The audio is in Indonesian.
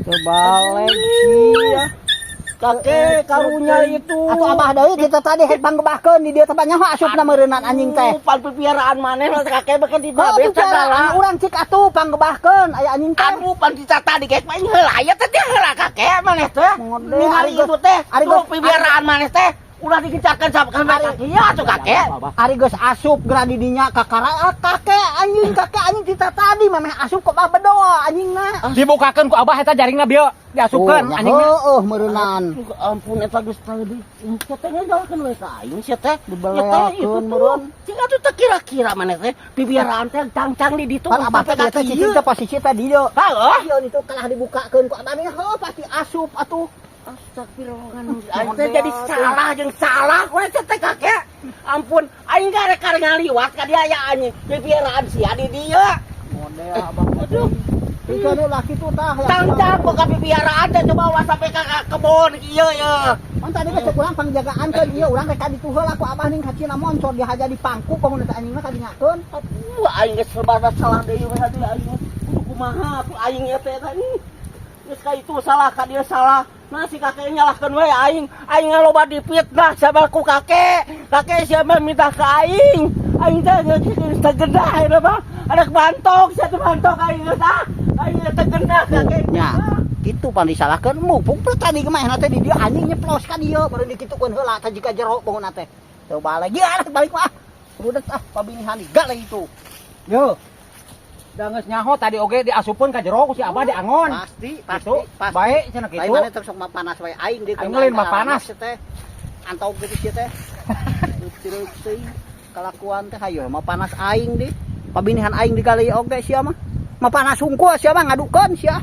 Terbalik sia. Kakek karunya itu. Atuh abah deui kita tadi het panggebahkeun di dieu teh nyaho asupna meureunnan anjing teh. Pan pipiaraan maneh kakek beken di Oh, babeh pipiaraan urang cik atuh panggebahkeun aya anjing teh. Aduh pan dicata di kayak main heula aya teh heula kakek maneh teh. Model Ningali ari itu teh. ari Tuh pipiaraan maneh teh udah digecakeun sampean kakek ya tuh kakek. Ari geus asup geura di dinya kakara kakek anjing kita tadi mameh asup kok bah bedoa anjingna. Dibukakeun ku abah eta jaringna bieu diasupkeun anjingna. Heueuh meureunnan. Ampun eta geus tadi. Sia teh ngajawkeun we ka aing sia teh. Dibeleakeun meureun. Cing atuh teh kira-kira maneh teh pipiaraan teh cang-cang di ditu. Kan abah teh eta cicing teh posisi teh di dieu. Heuh. Ieu itu kalah dibukakeun ku abah mah heuh pasti asup atuh. Astagfirullahaladzim. Aing teh jadi salah jeung salah we teh kakek. Ampun, aing karek-karek ngaliwat ka dia aya anjing. Pipiaraan sia di dieu. Model abah. Aduh. Tiga nu laki tuh tah. Cang-cang kok ka pipiaraan teh coba ulah sampai ka kebon ieu ya. Mun tadi geus kurang pangjagaan keun ieu urang rek di tuheul aku abah ning kacina moncor dihaja di pangku pamun eta anjingna kadinyakeun. Aduh, aing geus serba salah deui we hadi aing. Kudu kumaha atuh aing ieu teh tadi. Geus ka itu salah ka dia salah. Nah si kakek nyalahkan we aing loba dipitnah sabal ku kakek siapa minta ke aing teh tegendah eta mah anak bantok sia teh bantok aing teh aing tegendah kakeknya Kitu pan disalahkeun mumpung tadi kemana teh di dieu anjing nyeplos ka dieu baru dikitukeun heula teh jika jero bangunna teh teu balik ya balik mah budak pabinihan diga lagi itu Yo. Da geus nyaho tadi oge diasupkeun ka jero ku si abah diangon. pasti Gitu. Bae cenah lain kitu. mana teh sok panas wae aing deui Aing lain mah panas. teh antau gitu sih teh terus kelakuan teh hayo mah panas aing di pabinihan aing di kali oge sia mah panas hungkul sia mah ngadukeun sia